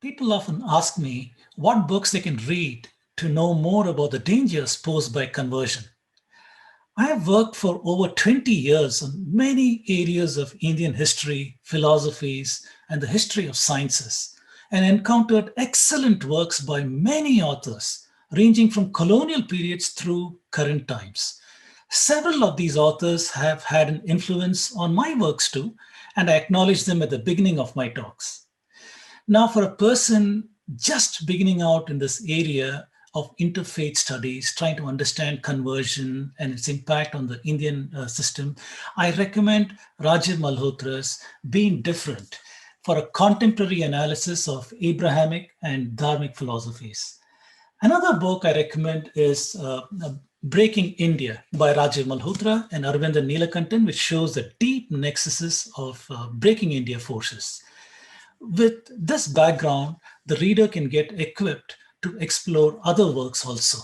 People often ask me what books they can read to know more about the dangers posed by conversion. I have worked for over 20 years on many areas of Indian history, philosophies, and the history of sciences, and encountered excellent works by many authors, ranging from colonial periods through current times. Several of these authors have had an influence on my works too, and I acknowledge them at the beginning of my talks. Now, for a person just beginning out in this area of interfaith studies, trying to understand conversion and its impact on the Indian system, I recommend Rajiv Malhotra's Being Different for a contemporary analysis of Abrahamic and Dharmic philosophies. Another book I recommend is Breaking India by Rajiv Malhotra and Arvindan Neelakantan, which shows the deep nexuses of breaking India forces. With this background, the reader can get equipped to explore other works also.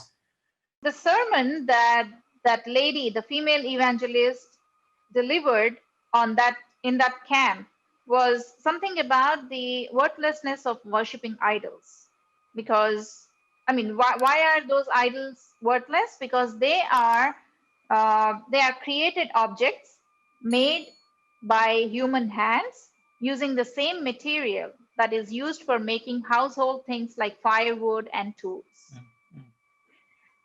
The sermon that that lady, the female evangelist, delivered on that in that camp was something about the worthlessness of worshipping idols. Because I mean, why are those idols worthless? Because they are created objects made by human hands using the same material that is used for making household things like firewood and tools.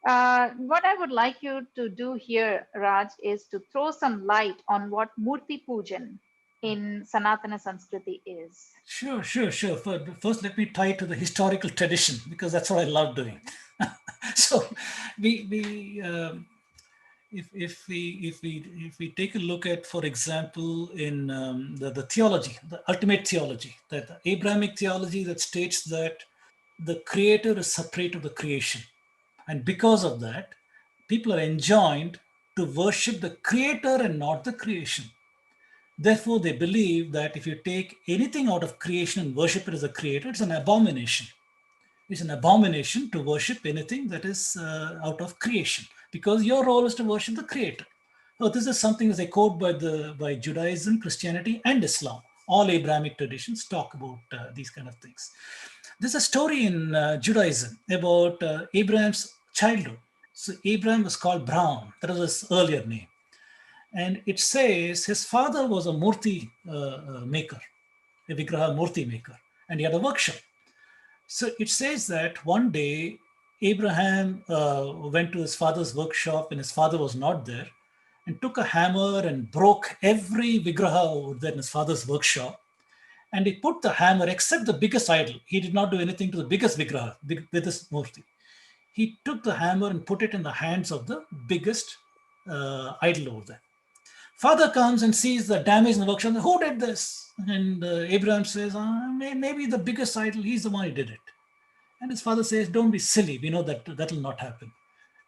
What I would like you to do here, Raj, is to throw some light on what Murti Pujan in Sanatana Sanskriti is. Sure. First, let me tie it to the historical tradition because that's what I love doing. So, we if we take a look at, for example, in the theology, the ultimate theology, that the Abrahamic theology that states that the creator is separate of the creation. And because of that, people are enjoined to worship the creator and not the creation. Therefore, they believe that if you take anything out of creation and worship it as a creator, it's an abomination. It's an abomination to worship anything that is out of creation because your role is to worship the creator. So this is something that they quote by Judaism, Christianity, and Islam. All Abrahamic traditions talk about these kind of things. There's a story in Judaism about Abraham's childhood. So Abraham was called Brahm. That was his earlier name. And it says his father was a murti maker, a vigraha murti maker, and he had a workshop. So it says that one day Abraham went to his father's workshop and his father was not there and took a hammer and broke every vigraha over there in his father's workshop. And he put the hammer, except the biggest idol. He did not do anything to the biggest vigraha with his murti. He took the hammer and put it in the hands of the biggest idol over there. Father comes and sees the damage in the workshop. Who did this? And Abraham says, maybe the biggest idol, he's the one who did it. And his father says, don't be silly. We know that that will not happen.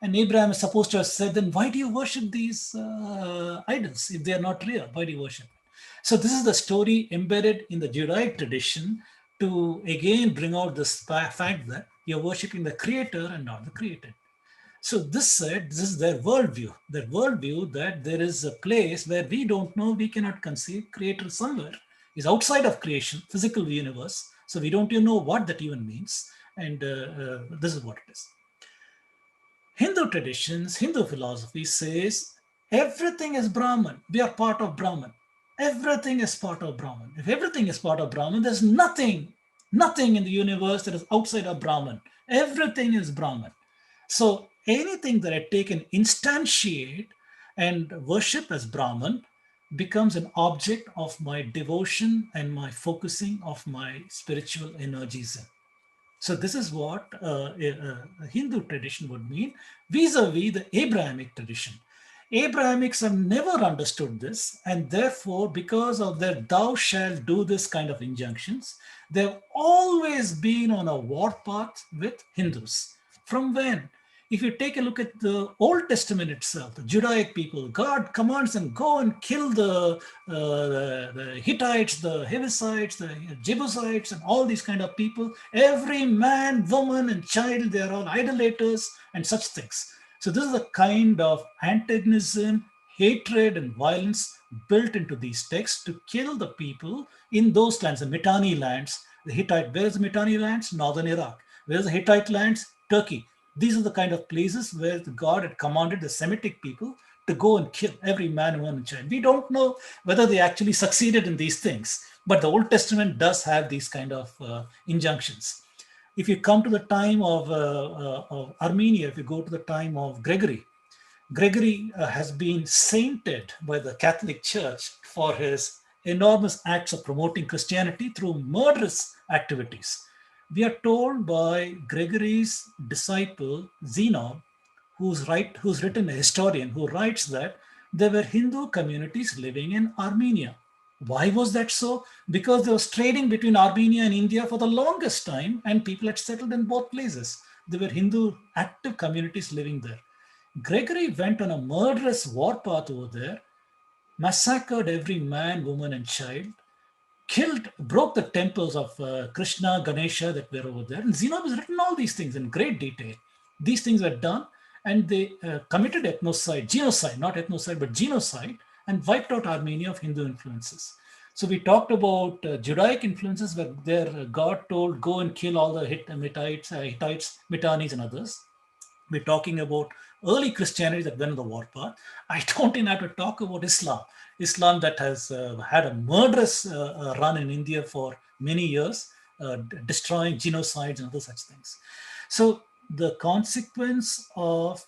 And Abraham is supposed to have said, then why do you worship these idols if they are not real? Why do you worship? So this is the story embedded in the Judaic tradition to again bring out this fact that you're worshiping the creator and not the created. So this said, this is their worldview that there is a place where we don't know, we cannot conceive, creator somewhere is outside of creation, physical universe. So we don't even know what that even means. And this is what it is. Hindu traditions, Hindu philosophy says everything is Brahman. We are part of Brahman. Everything is part of Brahman. If everything is part of Brahman, there's nothing in the universe that is outside of Brahman. Everything is Brahman. So anything that I take and instantiate and worship as Brahman becomes an object of my devotion and my focusing of my spiritual energies in. So this is what a Hindu tradition would mean vis-a-vis the Abrahamic tradition. Abrahamics have never understood this, and therefore, because of their thou shalt do this kind of injunctions, they've always been on a war path with Hindus. From when? If you take a look at the Old Testament itself, the Judaic people, God commands them, go and kill the Hittites, the Hevites, the Jebusites, and all these kind of people. Every man, woman, and child, they are all idolaters and such things. So this is the kind of antagonism, hatred, and violence built into these texts to kill the people in those lands, the Mitanni lands, The Hittite, where is the Mitanni lands? Northern Iraq. Where is the Hittite lands? Turkey. These are the kind of places where God had commanded the Semitic people to go and kill every man, woman, and child. We don't know whether they actually succeeded in these things, but the Old Testament does have these kind of injunctions. If you come to the time of Armenia, if you go to the time of Gregory, Gregory has been sainted by the Catholic Church for his enormous acts of promoting Christianity through murderous activities. We are told by Gregory's disciple Zenon, who's written a historian who writes that there were Hindu communities living in Armenia. Why was that so? Because there was trading between Armenia and India for the longest time, and people had settled in both places. There were Hindu active communities living there. Gregory went on a murderous warpath over there, massacred every man, woman, and child, broke the temples of Krishna, Ganesha that were over there. And Zeno has written all these things in great detail. These things were done, and they committed genocide, not ethnocide, but genocide, and wiped out Armenia of Hindu influences. So we talked about Judaic influences where there God told, go and kill all the Hittites, Mitannis, and others. We're talking about early Christianity that went on the warpath. I don't even have to talk about Islam. Islam that has had a murderous run in India for many years, destroying genocides and other such things. So the consequence of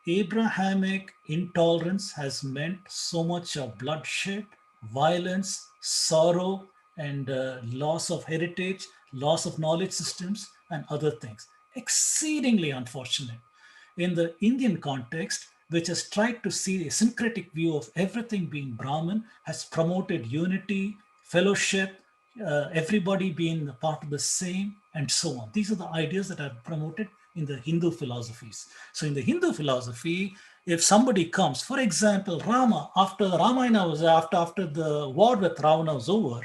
Abrahamic intolerance has meant so much of bloodshed, violence, sorrow, and loss of heritage, loss of knowledge systems, and other things. Exceedingly unfortunate. In the Indian context, which has tried to see a syncretic view of everything being Brahmin, has promoted unity, fellowship, everybody being a part of the same, and so on. These are the ideas that are promoted in the Hindu philosophies. So in the Hindu philosophy, if somebody comes, for example, Rama, after the Ramayana was after the war with Ravana was over,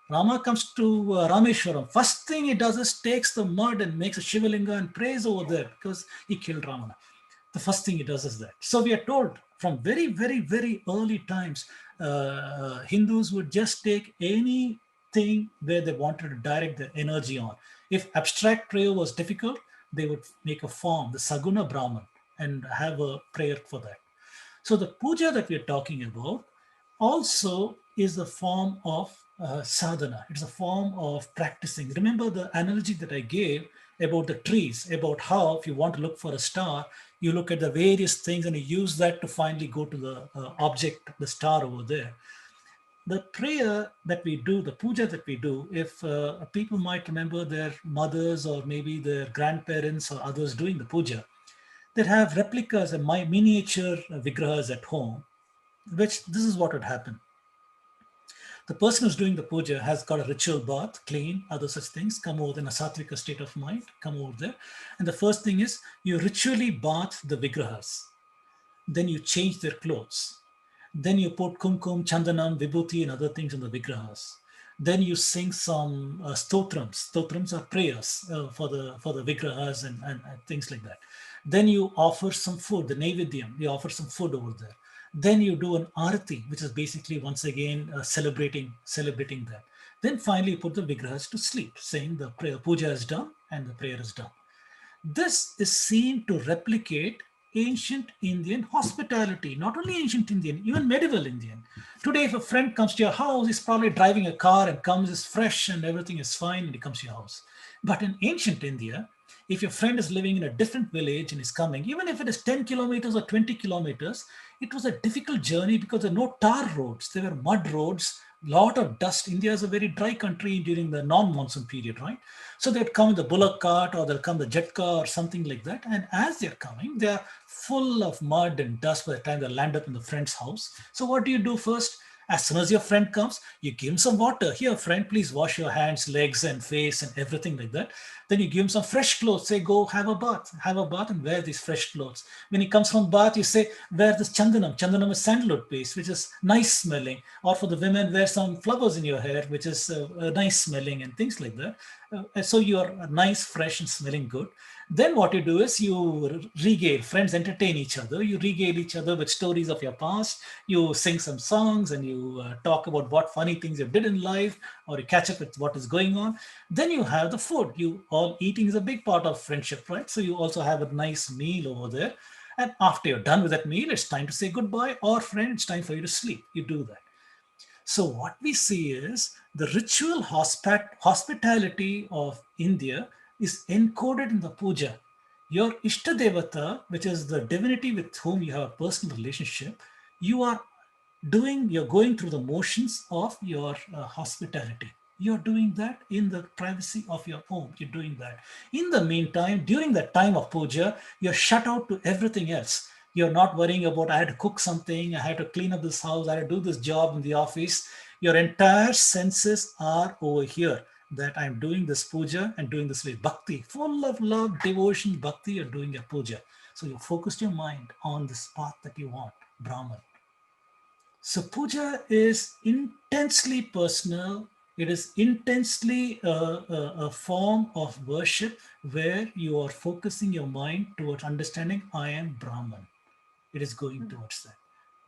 Rama comes to Rameshwaram. First thing he does is takes the mud and makes a Shivalinga and prays over there because he killed Ravana. The first thing he does is that. So we are told from very, very, very early times, Hindus would just take anything where they wanted to direct their energy on. If abstract prayer was difficult, they would make a form, the Saguna Brahman, and have a prayer for that. So the puja that we are talking about also is a form of sadhana. It's a form of practicing. Remember the analogy that I gave about the trees, about how if you want to look for a star, you look at the various things and you use that to finally go to the object, the star over there. The prayer that we do, the puja that we do, if people might remember their mothers or maybe their grandparents or others doing the puja, they have replicas and miniature vigrahas at home, which this is what would happen. The person who's doing the puja has got a ritual bath, clean, other such things, come over in a sattvika state of mind, come over there. And the first thing is you ritually bath the vigrahas. Then you change their clothes. Then you put kumkum, chandanam, vibhuti, and other things in the vigrahas. Then you sing some stotrams. Stotrams are prayers for the vigrahas and things like that. Then you offer some food, the naivedyam. You offer some food over there. Then you do an arati, which is basically once again celebrating that. Then finally you put the vigrahas to sleep, saying the prayer puja is done and the prayer is done. This is seen to replicate ancient Indian hospitality, not only ancient Indian, even medieval Indian. Today, if a friend comes to your house, he's probably driving a car and comes, is fresh and everything is fine and he comes to your house. But in ancient India, if your friend is living in a different village and is coming, even if it is 10 kilometers or 20 kilometers, it was a difficult journey because there were no tar roads. There were mud roads, lot of dust. India is a very dry country during the non-monsoon period, right? So they'd come in the bullock cart or they'll come the jet car or something like that. And as they're coming, they're full of mud and dust by the time they land up in the friend's house. So what do you do first? As soon as your friend comes, you give him some water. Here, friend, please wash your hands, legs, and face and everything like that. Then you give him some fresh clothes. Say, go have a bath and wear these fresh clothes. When he comes from bath, you say, wear this chandanam. Chandanam is sandalwood paste, which is nice smelling. Or for the women, wear some flowers in your hair, which is nice smelling and things like that. So you're nice, fresh, and smelling good. Then what you do is you regale, friends entertain each other. You regale each other with stories of your past. You sing some songs and you talk about what funny things you did in life, or you catch up with what is going on. Then you have the food. You all eating is a big part of friendship, right? So you also have a nice meal over there. And after you're done with that meal, it's time to say goodbye, or friend, it's time for you to sleep. You do that. So what we see is the ritual hospitality of India is encoded in the puja. Your Ishtadevata, which is the divinity with whom you have a personal relationship, you are you're going through the motions of your hospitality. You're doing that in the privacy of your home. You're doing that. In the meantime, during the time of puja, you're shut out to everything else. You're not worrying about, I had to cook something, I had to clean up this house, I had to do this job in the office. Your entire senses are over here, that I'm doing this puja and doing this with bhakti, full of love, devotion, bhakti, you're doing your puja. So you focused your mind on this path that you want, Brahman. So puja is intensely personal. It is intensely a form of worship where you are focusing your mind towards understanding I am Brahman. It is going towards that.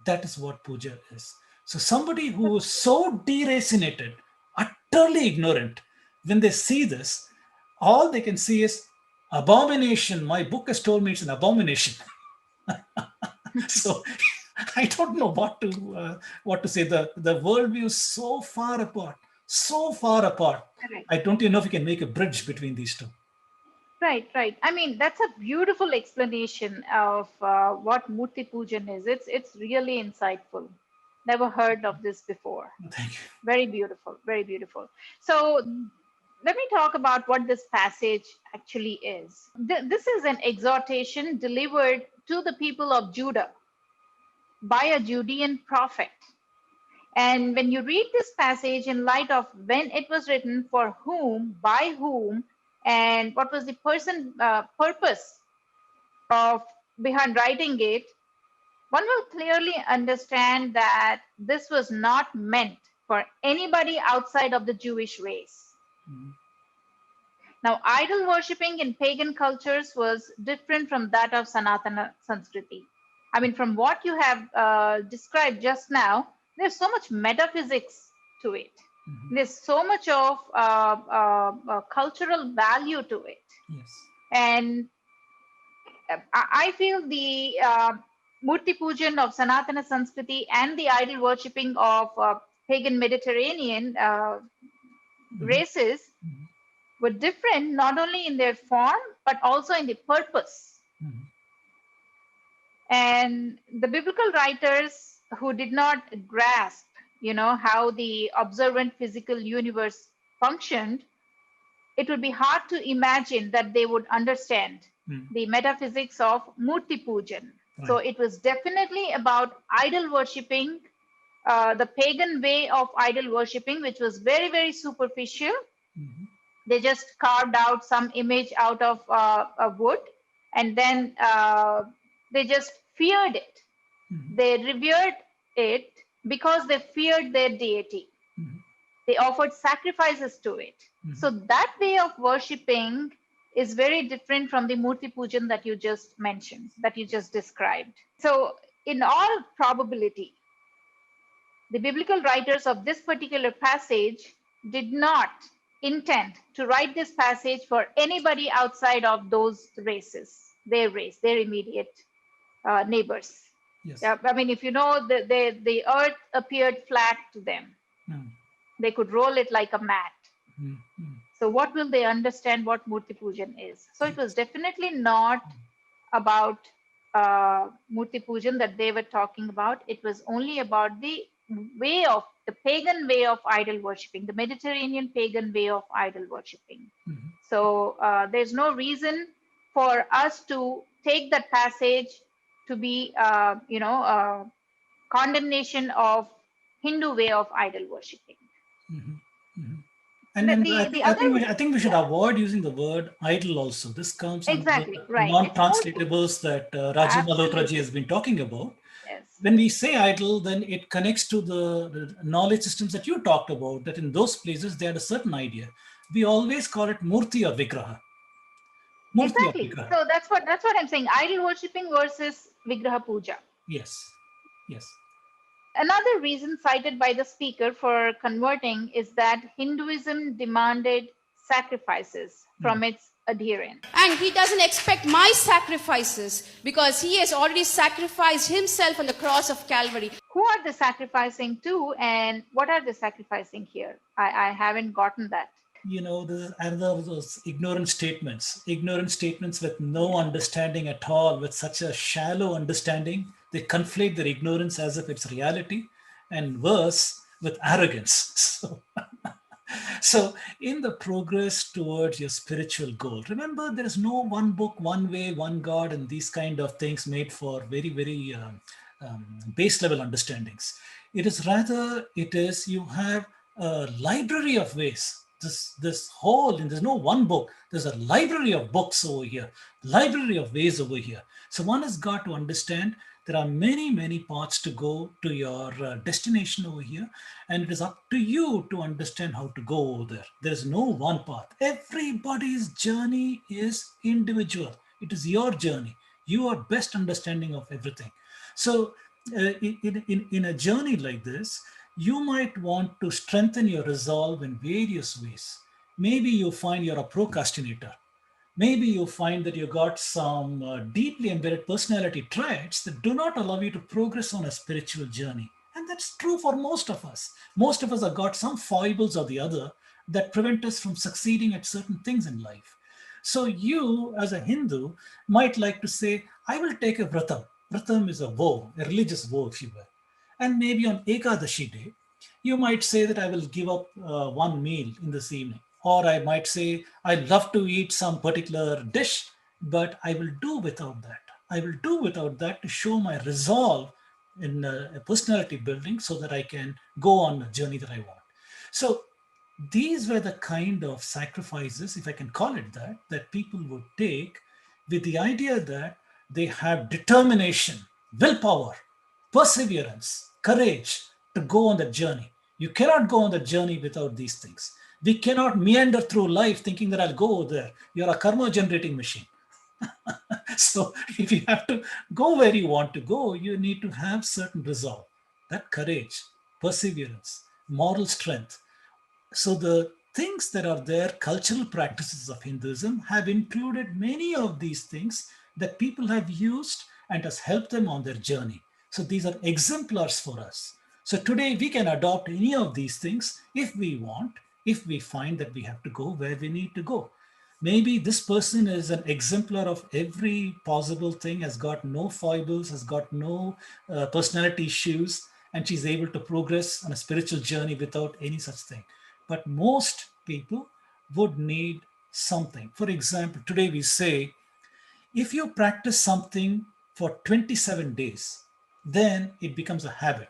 That is what puja is. So somebody who is so deracinated, utterly ignorant, when they see this, all they can see is abomination. My book has told me it's an abomination. So I don't know what to say. The worldview is so far apart, so far apart. Correct. I don't even know if you can make a bridge between these two. Right, right. I mean, that's a beautiful explanation of what Murti Pujan is. It's really insightful. Never heard of this before. Thank you. Very beautiful, very beautiful. So let me talk about what this passage actually is. This is an exhortation delivered to the people of Judah by a Judean prophet. And when you read this passage in light of when it was written, for whom, by whom, and what was the purpose of behind writing it, one will clearly understand that this was not meant for anybody outside of the Jewish race. Mhm. Now, idol worshipping in pagan cultures was different from that of Sanatana Sanskriti. I mean, from what you have described just now, there's so much metaphysics to it. Mhm. There's so much of cultural value to it. Yes. And I feel the Murti Pujan of Sanatana Sanskriti and the idol worshipping of pagan Mediterranean Mhm. races Mhm. were different not only in their form but also in the purpose. Mhm. And the biblical writers who did not grasp, how the observant physical universe functioned, it would be hard to imagine that they would understand Mhm. the metaphysics of Murti Pujan. So Right. it was definitely about idol worshipping, the pagan way of idol worshipping, which was very, very superficial. Mhm. They just carved out some image out of a wood, and then they just feared it. Mhm. They revered it because they feared their deity. Mhm. They offered sacrifices to it. Mhm. So that way of worshipping is very different from the Murti Pujan that you just mentioned, that you just described. So, in all probability, the biblical writers of this particular passage did not intend to write this passage for anybody outside of those races, their race, their immediate neighbors. Yes. Yeah, I mean, if you know, the earth appeared flat to them. Mhm. They could roll it like a mat. Mhm. Mhm. So, what will they understand what Murti Pujan is? So, it was Yes. definitely not about Murti Pujan that they were talking about. It was only about the pagan way of idol worshipping, the Mediterranean pagan way of idol worshipping. Mhm. So there's no reason for us to take that passage to be, condemnation of Hindu way of idol worshipping. Mhm. Mhm. And The, then the, the other, I think we should yeah, avoid using the word idol also. This comes under the exactly, right. It's Murti. non-translatables that Rajiv Malhotra ji Absolutely. has been talking about. Yes. When we say idol, then it connects to the knowledge systems that you talked about, that in those places they had a certain idea. We always call it Murti or Vigraha. Murti or Exactly. Vigraha. So that's what I'm saying. Idol worshipping versus Vigraha Puja. Yes. Yes. Another reason cited by the speaker for converting is that Hinduism demanded sacrifices Mm. from its adherents. And he doesn't expect my sacrifices because he has already sacrificed himself on the cross of Calvary. Who are they sacrificing to, and what are they sacrificing here? I haven't gotten that. This is another of those ignorant statements with no understanding at all, with such a shallow understanding. They conflate their ignorance as if it's reality, and worse, with arrogance. So, in the progress towards your spiritual goal, remember there is no one book, one way, one God, and these kind of things made for very, very base level understandings. It is you have a library of ways. And there's no one book. There's a library of books over here, library of ways over here. So one has got to understand there are many, many paths to go to your destination over here, and it is up to you to understand how to go over there. There is no one path. Everybody's journey is individual. It is your journey, your best understanding of everything. So, in a journey like this, you might want to strengthen your resolve in various ways. Maybe you find you're a procrastinator. Maybe you find that you got some deeply embedded personality traits that do not allow you to progress on a spiritual journey. And that's true for most of us. Most of us have got some foibles or the other that prevent us from succeeding at certain things in life. So you, as a Hindu, might like to say, I will take a vratam. Vratam is a vow, a religious vow, if you will. And maybe on Ekadashi day, you might say that I will give up one meal in this evening. Or I might say, I love to eat some particular dish, but I will do without that. I will do without that to show my resolve in a personality building so that I can go on a journey that I want. So these were the kind of sacrifices, if I can call it that, that people would take with the idea that they have determination, willpower, perseverance, courage to go on that journey. You cannot go on that journey without these things. We cannot meander through life thinking that I'll go over there. You're a karma generating machine. So if you have to go where you want to go, you need to have certain resolve, that courage, perseverance, moral strength. So the things that are there, cultural practices of Hinduism, have included many of these things that people have used and has helped them on their journey. So these are exemplars for us. So today we can adopt any of these things if we want, if we find that we have to go where we need to go. Maybe this person is an exemplar of every possible thing, has got no foibles, has got no personality issues, and she's able to progress on a spiritual journey without any such thing. But most people would need something. For example, today we say, if you practice something for 27 days, then it becomes a habit.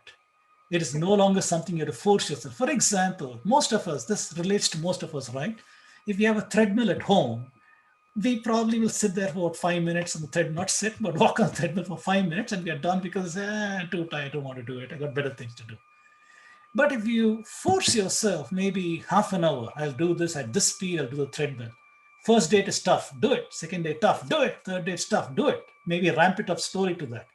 It is no longer something you have to force yourself. For example, most of us, this relates to most of us, right? If you have a treadmill at home, we probably will sit there for about 5 minutes on the treadmill, not sit, but walk on the treadmill for 5 minutes, and we are done because I'm too tired, I don't want to do it. I got better things to do. But if you force yourself, maybe half an hour, I'll do this at this speed, I'll do the treadmill. First day it is tough, do it. Second day, tough, do it. Third day, it's tough, do it. Maybe ramp it up slowly to that.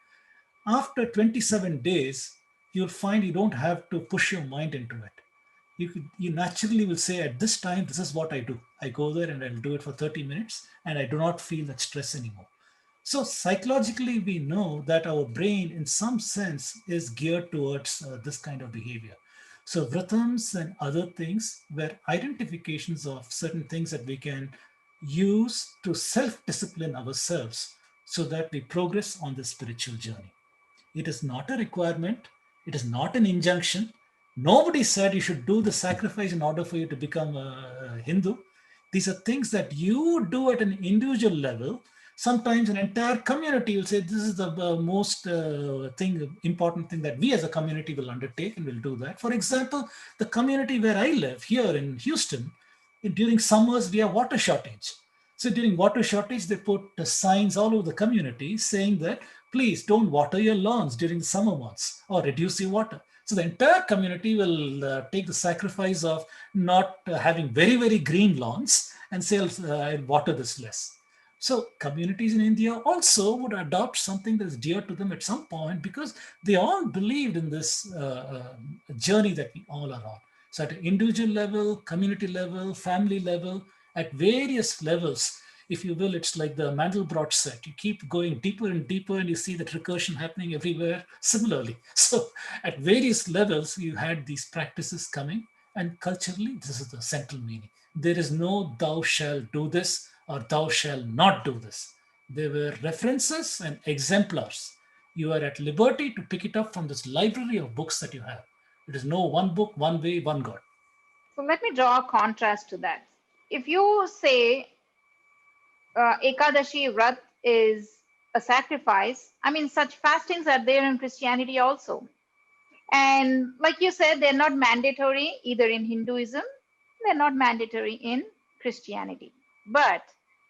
After 27 days, you'll find you don't have to push your mind into it. You naturally will say, at this time, this is what I do. I go there and I'll do it for 30 minutes, and I do not feel that stress anymore. So psychologically, we know that our brain, in some sense, is geared towards this kind of behavior. So vratams and other things were identifications of certain things that we can use to self-discipline ourselves so that we progress on the spiritual journey. It is not a requirement. It is not an injunction. Nobody said you should do the sacrifice in order for you to become a Hindu. These are things that you do at an individual level. Sometimes an entire community will say this is the most important thing that we as a community will undertake, and will do that. For example, the community where I live here in Houston, during summers we have water shortage. So during water shortage, they put signs all over the community saying that please don't water your lawns during the summer months or reduce your water. So the entire community will take the sacrifice of not having very, very green lawns and say, I'll water this less. So communities in India also would adopt something that is dear to them at some point, because they all believed in this journey that we all are on. So at an individual level, community level, family level, at various levels, if you will, it's like the Mandelbrot set. You keep going deeper and deeper, and you see that recursion happening everywhere similarly. So at various levels, you had these practices coming, and culturally, this is the central meaning. There is no thou shalt do this or thou shalt not do this. There were references and exemplars. You are at liberty to pick it up from this library of books that you have. It is no one book, one way, one God. So let me draw a contrast to that. If you say Ekadashi Vrat is a sacrifice, I mean, such fastings are there in Christianity also. And like you said, they're not mandatory either in Hinduism, they're not mandatory in Christianity. But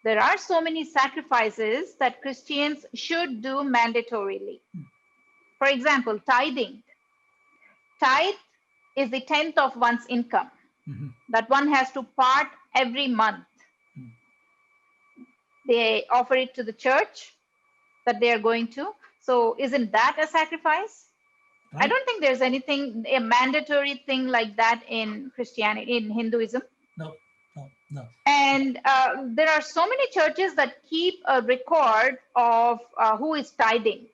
there are so many sacrifices that Christians should do mandatorily. For example, tithing. Tithe is the 10th of one's income that one has to part every month. They offer it to the church that they are going to. So isn't that a sacrifice? Right. I don't think there's anything, a mandatory thing like that in Christianity, in Hinduism. No. And there are so many churches that keep a record of who is tithing.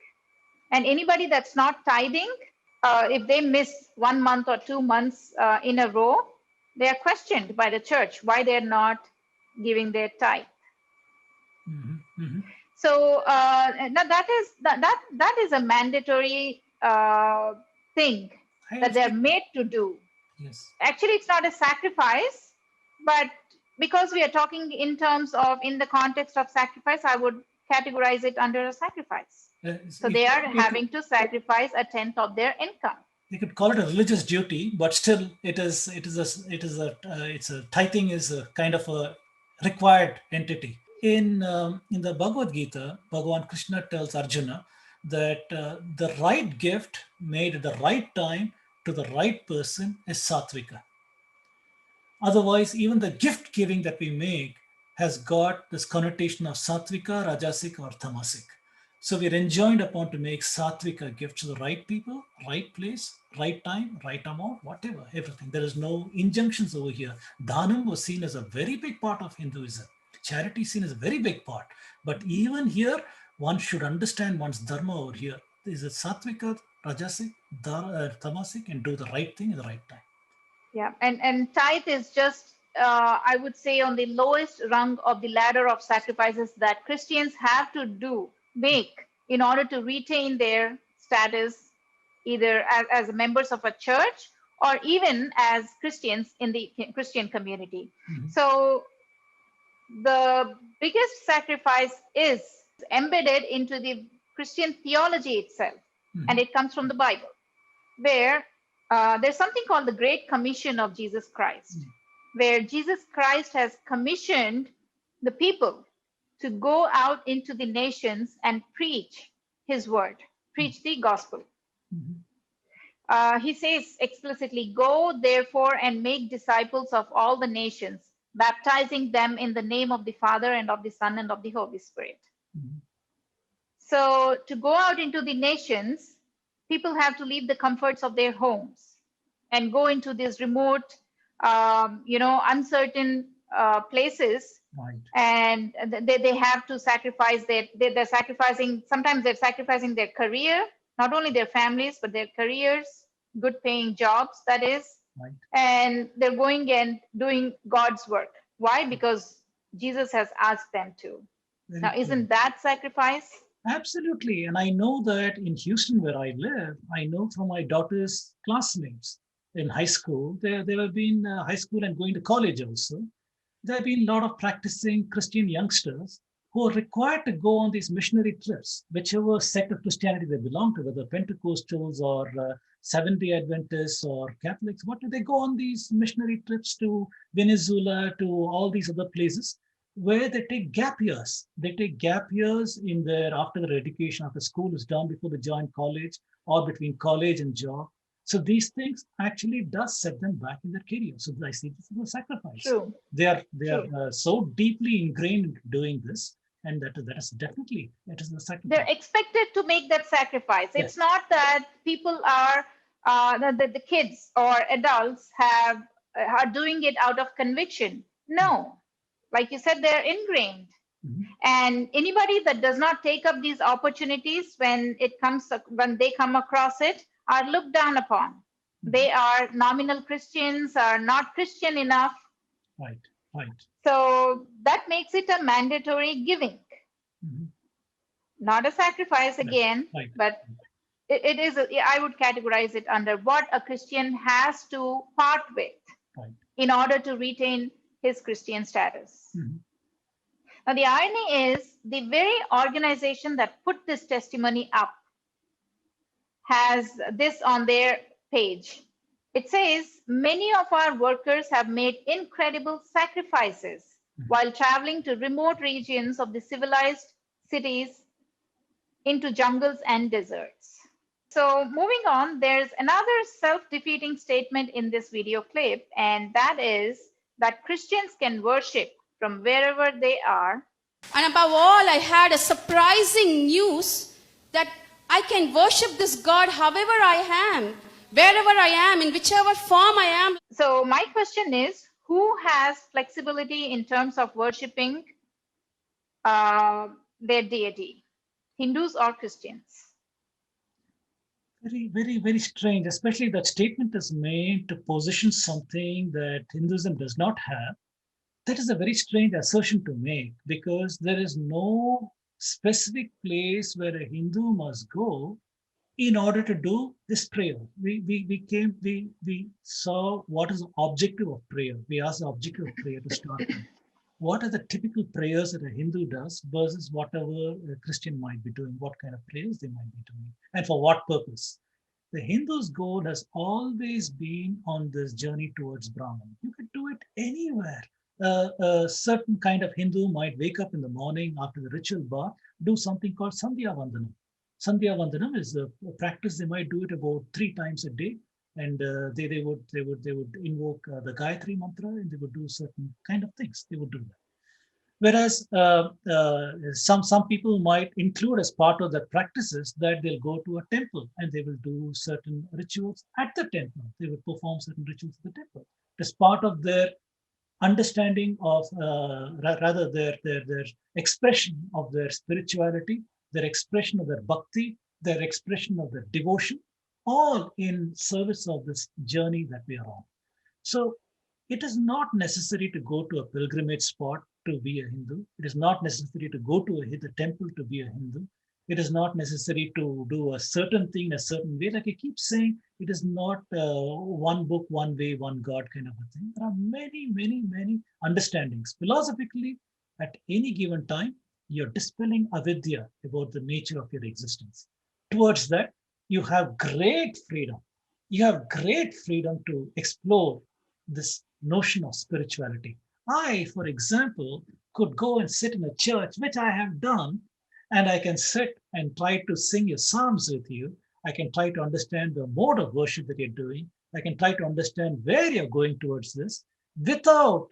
And anybody that's not tithing, if they miss 1 month or 2 months in a row, they are questioned by the church why they're not giving their tithe. So now that is a mandatory thing that they're made to do. Yes. Actually, it's not a sacrifice, but because we are talking in terms of, in the context of sacrifice, I would categorize it under a sacrifice. So they are having to sacrifice a 10th of their income. You could call it a religious duty, but still, it's a tithing is a kind of a required entity. In the Bhagavad Gita, Bhagavan Krishna tells Arjuna that the right gift made at the right time to the right person is sattvika. Otherwise, even the gift giving that we make has got this connotation of sattvika, rajasic, or tamasic. So we're enjoined upon to make sattvika gifts to the right people, right place, right time, right amount, whatever, everything. There is no injunctions over here. Dhanam was seen as a very big part of Hinduism. Charity is seen as a very big part. But even here, one should understand one's dharma over here. Is it sattvika, rajasic, tamasic, and do the right thing at the right time. Yeah, and tithe is just, I would say, on the lowest rung of the ladder of sacrifices that Christians have to make in order to retain their status, either as members of a church or even as Christians in the Christian community. So the biggest sacrifice is embedded into the Christian theology itself, and it comes from the Bible, where there's something called the Great Commission of Jesus Christ, where Jesus Christ has commissioned the people to go out into the nations and preach his word, preach the gospel. He says explicitly, "Go therefore and make disciples of all the nations, baptizing them in the name of the Father and of the Son and of the Holy Spirit." So to go out into the nations, people have to leave the comforts of their homes and go into these remote, uncertain places. Right. And they have to sacrifice they're sacrificing, sometimes they're sacrificing their career, not only their families, but their careers, good paying jobs, that is. Right. And they're going and doing God's work. Why? Because Jesus has asked them to. Now, isn't that sacrifice? Absolutely. And I know that in Houston, where I live, I know from my daughter's classmates in high school, they have been high school and going to college also. There have been a lot of practicing Christian youngsters who are required to go on these missionary trips, whichever sect of Christianity they belong to, whether Pentecostals or Seventh-day Adventists or Catholics. What do they go on these missionary trips to Venezuela, to all these other places, where they take gap years. They take gap years after their education, after school is done, before they join college, or between college and job. So these things actually does set them back in their career. So I see this as a sacrifice. True. They are True. so deeply ingrained in doing this, and that is definitely it is a sacrifice. They're expected to make that sacrifice. Yes. It's not that people are the kids or adults are doing it out of conviction. No, like you said, they're ingrained. Mhm. And anybody that does not take up these opportunities when they come across it are looked down upon. They are nominal Christians, are not Christian enough. Right, right. So that makes it a mandatory giving, Mhm. not a sacrifice again, Right. but it is. I would categorize it under what a Christian has to part with Right. in order to retain his Christian status. Mhm. Now, the irony is the very organization that put this testimony up has this on their page. It says, many of our workers have made incredible sacrifices while traveling to remote regions of the civilized cities into jungles and deserts. So moving on, there's another self-defeating statement in this video clip, and that is that Christians can worship from wherever they are. And above all, I had a surprising news that I can worship this God however I am, wherever I am, in whichever form I am. So my question is, who has flexibility in terms of worshiping their deity, Hindus or Christians? Very, very, very strange. Especially that statement is made to position something that Hinduism does not have. That is a very strange assertion to make, because there is no specific place where a Hindu must go in order to do this prayer. We saw what is the objective of prayer. We asked the objective of prayer to start with. What are the typical prayers that a Hindu does versus whatever a Christian might be doing, what kind of prayers they might be doing, and for what purpose. The Hindu's goal has always been on this journey towards Brahman. You could do it anywhere. A certain kind of Hindu might wake up in the morning after the ritual bath, do something called Sandhya Vandanam. Sandhya Vandanam is a practice. They might do it about 3 times a day, and they would invoke the Gayatri mantra, and they would do certain kind of things. They would do that. Whereas some people might include as part of their practices that they'll go to a temple and they will do certain rituals at the temple. They will perform certain rituals at the temple. As part of their understanding of, rather their expression of their spirituality, their expression of their bhakti, their expression of their devotion, all in service of this journey that we are on. So it is not necessary to go to a pilgrimage spot to be a Hindu. It is not necessary to go to a temple to be a Hindu. It is not necessary to do a certain thing in a certain way. Like I keep saying, it is not one book, one way, one God kind of a thing. There are many, many, many understandings. Philosophically, at any given time, you're dispelling avidya about the nature of your existence. Towards that, you have great freedom. You have great freedom to explore this notion of spirituality. I, for example, could go and sit in a church, which I have done, and I can sit and try to sing your psalms with you. I can try to understand the mode of worship that you're doing. I can try to understand where you're going towards this without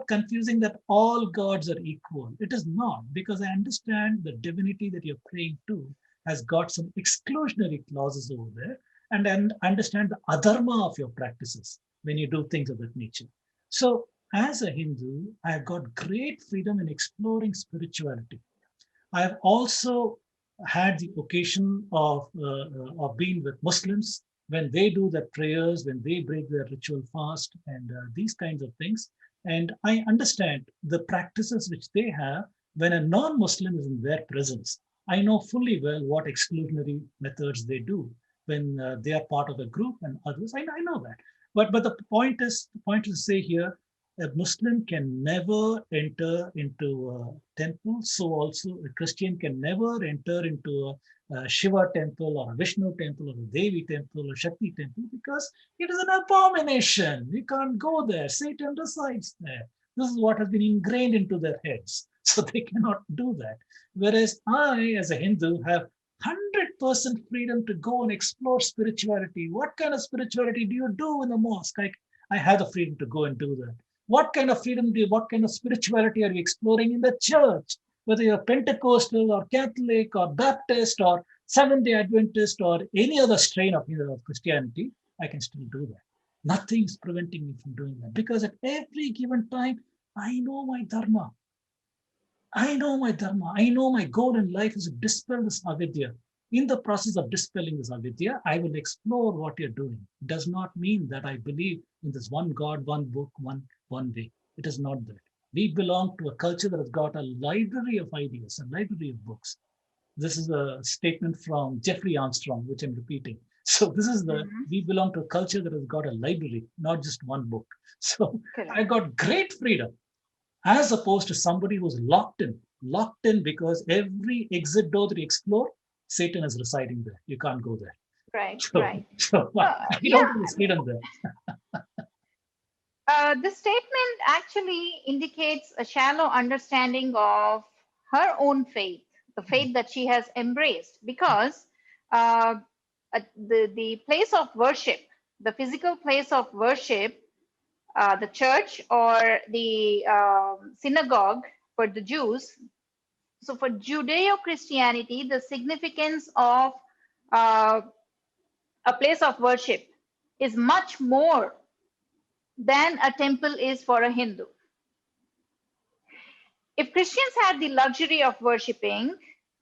confusing that all gods are equal. It is not, because I understand the divinity that you're praying to has got some exclusionary clauses over there, and then understand the adharma of your practices when you do things of that nature. So as a Hindu, I've got great freedom in exploring spirituality. I have also had the occasion of being with Muslims when they do their prayers, when they break their ritual fast, and these kinds of things. And I understand the practices which they have when a non-Muslim is in their presence. I know fully well what exclusionary methods they do when they are part of a group and others. I know that. But the point is to say here, a Muslim can never enter into a temple. So also a Christian can never enter into a Shiva temple or a Vishnu temple or a Devi temple or Shakti temple, because it is an abomination. You can't go there. Satan resides there. This is what has been ingrained into their heads. So they cannot do that. Whereas I, as a Hindu, have 100% freedom to go and explore spirituality. What kind of spirituality do you do in the mosque? I had the freedom to go and do that. What kind of freedom what kind of spirituality are you exploring in the church? Whether you're Pentecostal or Catholic or Baptist or Seventh-day Adventist or any other strain of Christianity, I can still do that. Nothing is preventing me from doing that, because at every given time, I know my dharma. I know my dharma. I know my goal in life is to dispel this avidya. In the process of dispelling this avidya, I will explore what you're doing. It does not mean that I believe in this one God, one book, one way. It is not that. We belong to a culture that has got a library of ideas, a library of books. This is a statement from Jeffrey Armstrong, which I'm repeating. So this is we belong to a culture that has got a library, not just one book. So I got great freedom, as opposed to somebody who's locked in because every exit door that you explore, Satan is residing there. You can't go there. Right, So, right. so I don't think there's freedom there. This statement actually indicates a shallow understanding of her own faith, the faith that she has embraced, because the place of worship, the physical place of worship, the church or the synagogue for the Jews. So for Judeo-Christianity, the significance of a place of worship is much more than a temple is for a Hindu. If Christians had the luxury of worshipping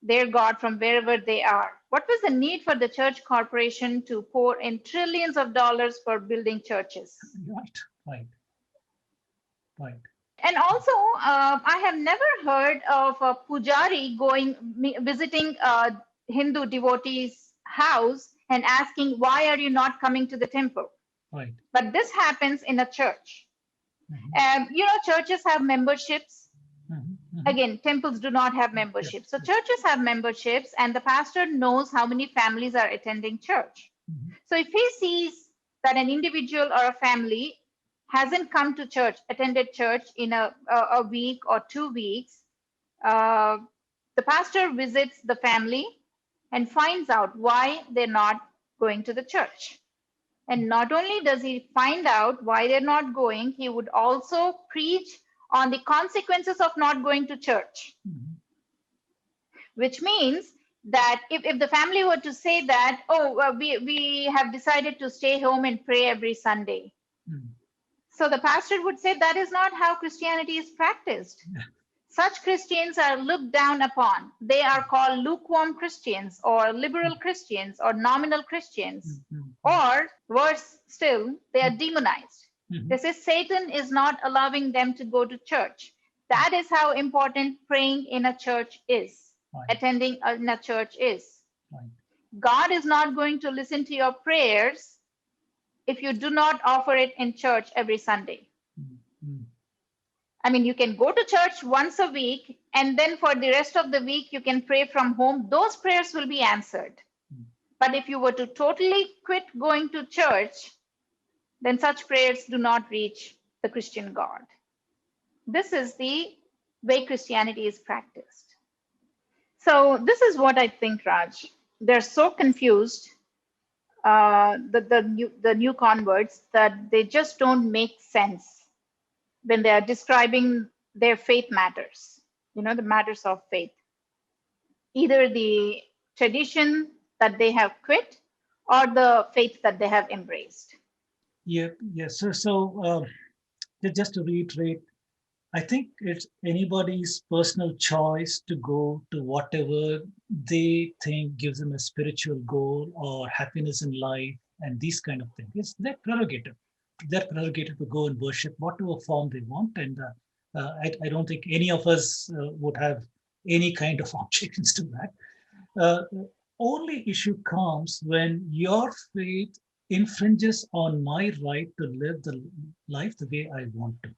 their God from wherever they are, what was the need for the church corporation to pour in trillions of dollars for building churches? Right. And also, I have never heard of a pujari visiting a Hindu devotee's house and asking, why are you not coming to the temple? Right. But this happens in a church. Churches have memberships. Again, temples do not have memberships. So churches have memberships, and the pastor knows how many families are attending church. So if he sees that an individual or a family hasn't come to church, attended church in a week or 2 weeks, the pastor visits the family and finds out why they're not going to the church. And not only does he find out why they're not going, he would also preach on the consequences of not going to church. Which means that if the family were to say that, we have decided to stay home and pray every Sunday. So the pastor would say that is not how Christianity is practiced. Such Christians are looked down upon. They are called lukewarm Christians or liberal Christians or nominal Christians. Or worse still, they are demonized. They say Satan is not allowing them to go to church. That is how important praying in a church is, attending in a church is. God is not going to listen to your prayers if you do not offer it in church every Sunday. I mean, you can go to church once a week, and then for the rest of the week, you can pray from home. Those prayers will be answered. But if you were to totally quit going to church, then such prayers do not reach the Christian God. This is the way Christianity is practiced. So this is what I think, Raj. They're so confused, the new converts, that they just don't make sense when they are describing their faith matters, the matters of faith. Either the tradition that they have quit or the faith that they have embraced. Yes. So just to reiterate, I think it's anybody's personal choice to go to whatever they think gives them a spiritual goal or happiness in life and these kind of things. It's their prerogative. Their prerogative to go and worship whatever form they want. And I don't think any of us would have any kind of objections to that. Only issue comes when your faith infringes on my right to live the life the way I want to.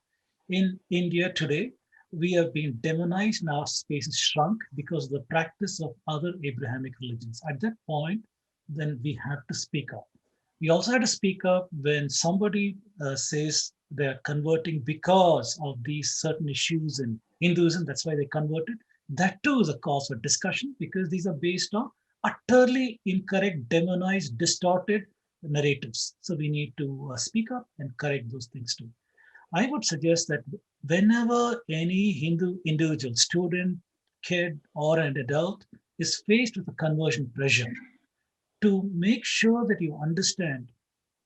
In India today, we have been demonized and our space is shrunk because of the practice of other Abrahamic religions. At that point, then we have to speak up. We also had to speak up when somebody says they're converting because of these certain issues in Hinduism. That's why they converted. That too is a cause for discussion because these are based on utterly incorrect, demonized, distorted narratives. So we need to speak up and correct those things too. I would suggest that whenever any Hindu individual, student, kid, or an adult is faced with a conversion pressure, to make sure that you understand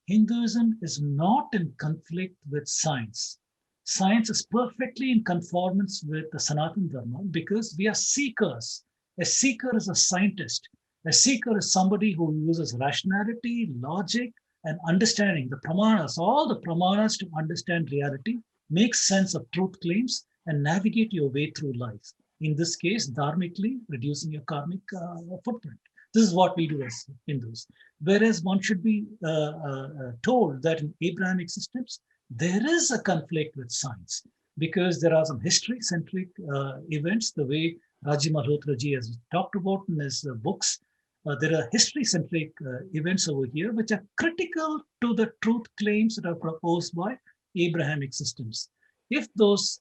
Hinduism is not in conflict with science. Science is perfectly in conformance with the Sanatana Dharma because we are seekers. A seeker is a scientist. A seeker is somebody who uses rationality, logic, and understanding the pramanas, all the pramanas to understand reality, make sense of truth claims, and navigate your way through life. In this case, dharmically, reducing your karmic footprint. This is what we do as Hindus. Whereas one should be told that in Abrahamic systems, there is a conflict with science because there are some history-centric events, the way Raji Malhotra ji has talked about in his books. There are history-centric events over here which are critical to the truth claims that are proposed by Abrahamic systems. If those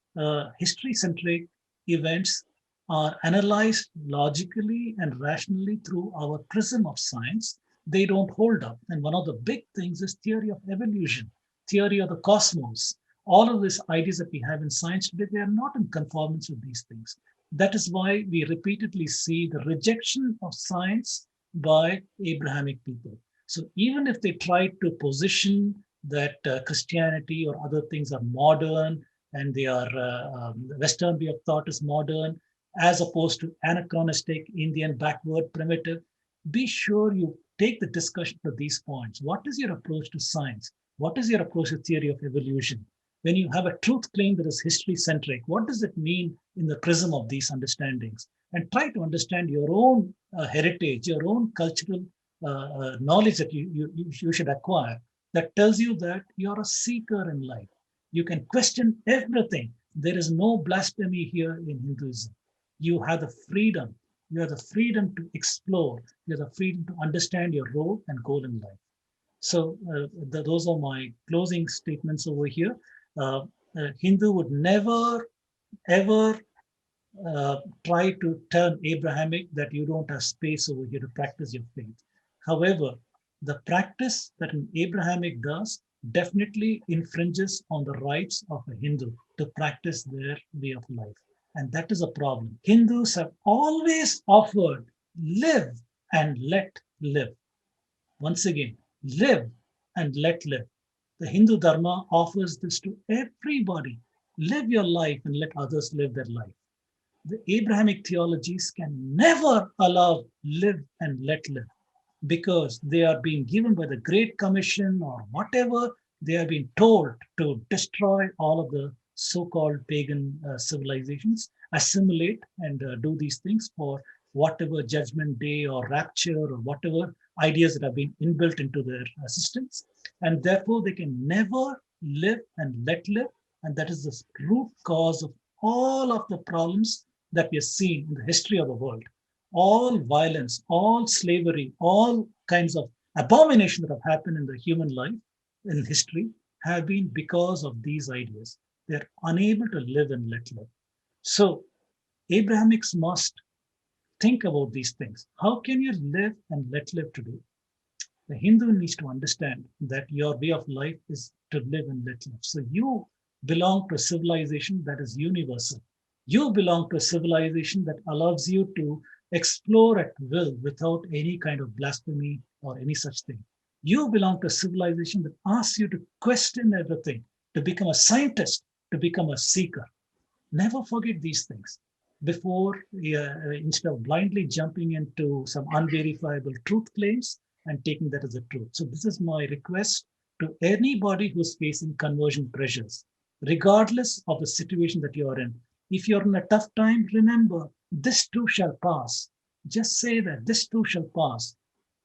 history-centric events are analyzed logically and rationally through our prism of science, they don't hold up. And one of the big things is theory of evolution, theory of the cosmos. All of these ideas that we have in science today, they are not in conformance with these things. That is why we repeatedly see the rejection of science by Abrahamic people. So even if they try to position that Christianity or other things are modern and they are the Western way of thought is modern, as opposed to anachronistic, Indian, backward, primitive, be sure you take the discussion to these points. What is your approach to science? What is your approach to theory of evolution? When you have a truth claim that is history centric, what does it mean in the prism of these understandings? And try to understand your own heritage, your own cultural knowledge that you should acquire that tells you that you're a seeker in life. You can question everything. There is no blasphemy here in Hinduism. You have the freedom. You have the freedom to explore. You have the freedom to understand your role and goal in life. So those are my closing statements over here. Hindu would never, ever try to turn Abrahamic that you don't have space over here to practice your faith. However, the practice that an Abrahamic does definitely infringes on the rights of a Hindu to practice their way of life. And that is a problem. Hindus have always offered live and let live. Once again, live and let live. The Hindu Dharma offers this to everybody. Live your life and let others live their life. The Abrahamic theologies can never allow live and let live because they are being given by the Great Commission or whatever, they are being told to destroy all of the so-called pagan civilizations, assimilate and do these things for whatever judgment day or rapture or whatever ideas that have been inbuilt into their systems. And therefore, they can never live and let live. And that is the root cause of all of the problems that we have seen in the history of the world. All violence, all slavery, all kinds of abomination that have happened in the human life, in history, have been because of these ideas. They're unable to live and let live. So Abrahamics must think about these things. How can you live and let live today? The Hindu needs to understand that your way of life is to live and let live. So you belong to a civilization that is universal. You belong to a civilization that allows you to explore at will without any kind of blasphemy or any such thing. You belong to a civilization that asks you to question everything, to become a scientist, to become a seeker. Never forget these things before, instead of blindly jumping into some unverifiable truth claims and taking that as a truth. So this is my request to anybody who's facing conversion pressures, regardless of the situation that you're in. If you're in a tough time, remember, this too shall pass. Just say that this too shall pass.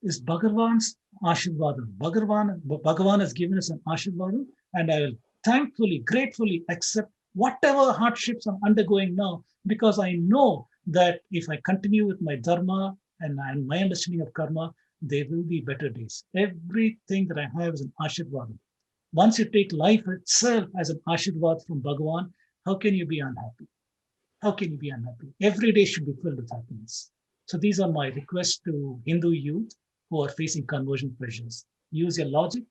Is Bhagavan's Ashirvadam. Bhagavan has given us an Ashirvadam, and I will thankfully, gratefully accept whatever hardships I'm undergoing now, because I know that if I continue with my dharma and my understanding of karma, there will be better days. Everything that I have is an Ashirvadam. Once you take life itself as an Ashirvad from Bhagavan, how can you be unhappy? How can you be unhappy? Every day should be filled with happiness. So these are my requests to Hindu youth who are facing conversion pressures. Use your logic,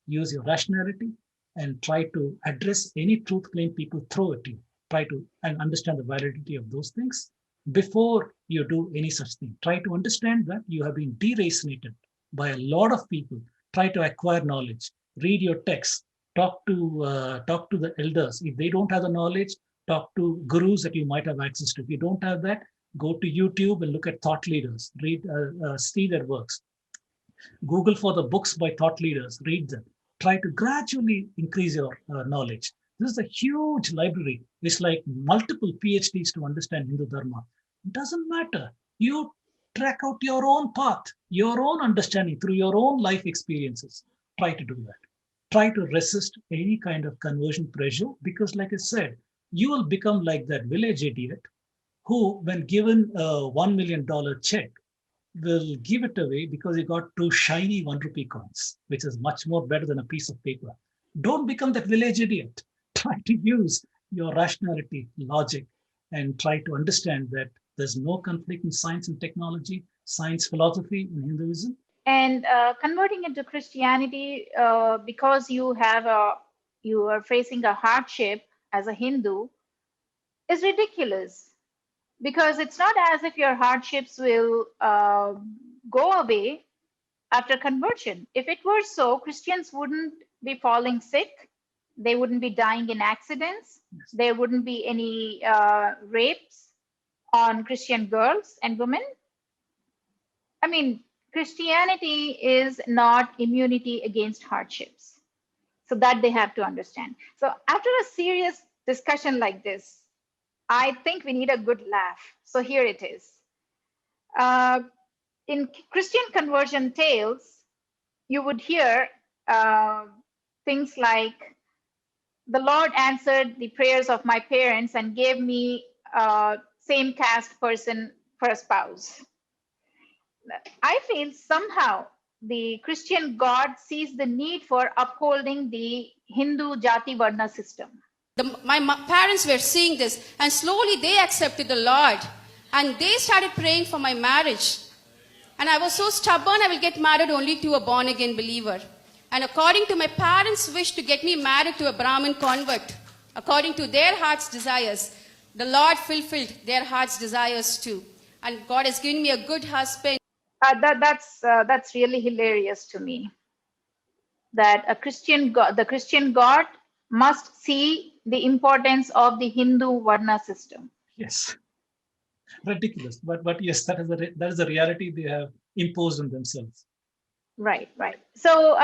use your rationality, and try to address any truth claim people throw at you. Try to and understand the validity of those things before you do any such thing. Try to understand that you have been deracinated by a lot of people. Try to acquire knowledge. Read your texts. Talk to the elders. If they don't have the knowledge, talk to gurus that you might have access to. If you don't have that, go to YouTube and look at thought leaders. See their works. Google for the books by thought leaders, read them. Try to gradually increase your knowledge. This is a huge library. It's like multiple PhDs to understand Hindu Dharma. It doesn't matter. You track out your own path, your own understanding through your own life experiences. Try to do that. Try to resist any kind of conversion pressure because, like I said, you will become like that village idiot who, when given a $1 million check, will give it away because he got two shiny 1 rupee coins, which is much more better than a piece of paper. Don't become that village idiot. Try to use your rationality, logic, and try to understand that there's no conflict in science and technology, science, philosophy, and Hinduism. And converting into Christianity because you are facing a hardship as a Hindu is ridiculous, because it's not as if your hardships will go away after conversion. If it were so, Christians wouldn't be falling sick, they wouldn't be dying in accidents, there wouldn't be any rapes on Christian girls and women. I mean, Christianity is not immunity against hardships. So that they have to understand. So after a serious discussion like this, I think we need a good laugh. So here it is. In Christian conversion tales, you would hear things like, the Lord answered the prayers of my parents and gave me a same caste person for a spouse. I feel somehow the Christian God sees the need for upholding the Hindu Jati Varna system. My parents were seeing this, and slowly they accepted the Lord, and they started praying for my marriage. And I was so stubborn, I will get married only to a born again believer. And according to my parents' wish to get me married to a Brahmin convert, according to their heart's desires, the Lord fulfilled their heart's desires too. And God has given me a good husband. That's really hilarious to me. That the Christian God must see the importance of the Hindu Varna system. Yes, ridiculous. But yes, that is the reality they have imposed on themselves. Right. So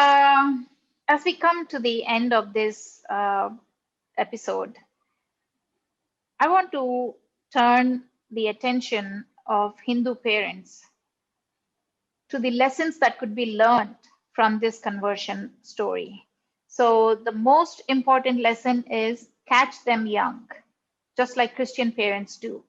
as we come to the end of this episode, I want to turn the attention of Hindu parents to the lessons that could be learned from this conversion story. So the most important lesson is catch them young, just like Christian parents do.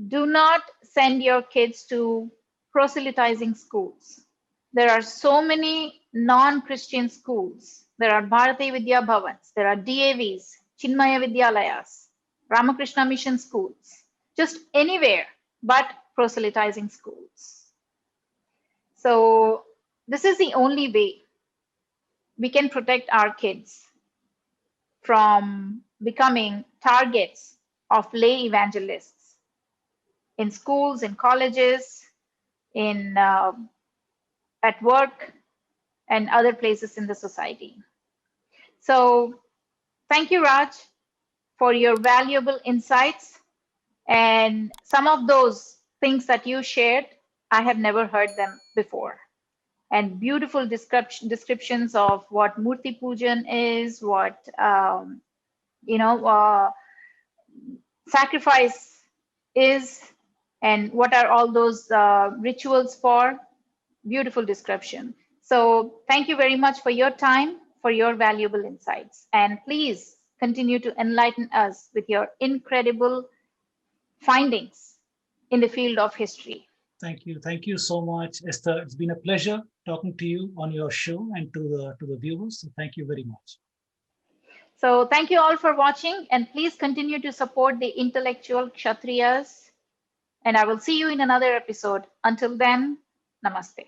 Do not send your kids to proselytizing schools. There are so many non-Christian schools. There are Bharati Vidya Bhavans, there are DAVs, Chinmaya Vidyalayas, Ramakrishna Mission schools, just anywhere but proselytizing schools. So this is the only way we can protect our kids from becoming targets of lay evangelists in schools, in colleges, at work, and other places in the society. So thank you, Raj, for your valuable insights. And some of those things that you shared, I have never heard them before. And beautiful descriptions of what Murti Pujan is, what sacrifice is, and what are all those rituals for. Beautiful description. So thank you very much for your time, for your valuable insights. And please continue to enlighten us with your incredible findings in the field of history. Thank you. Thank you so much, Esther. It's been a pleasure talking to you on your show and to the viewers. So thank you very much. So thank you all for watching, and please continue to support the intellectual Kshatriyas And I will see you in another episode. Until then, namaste.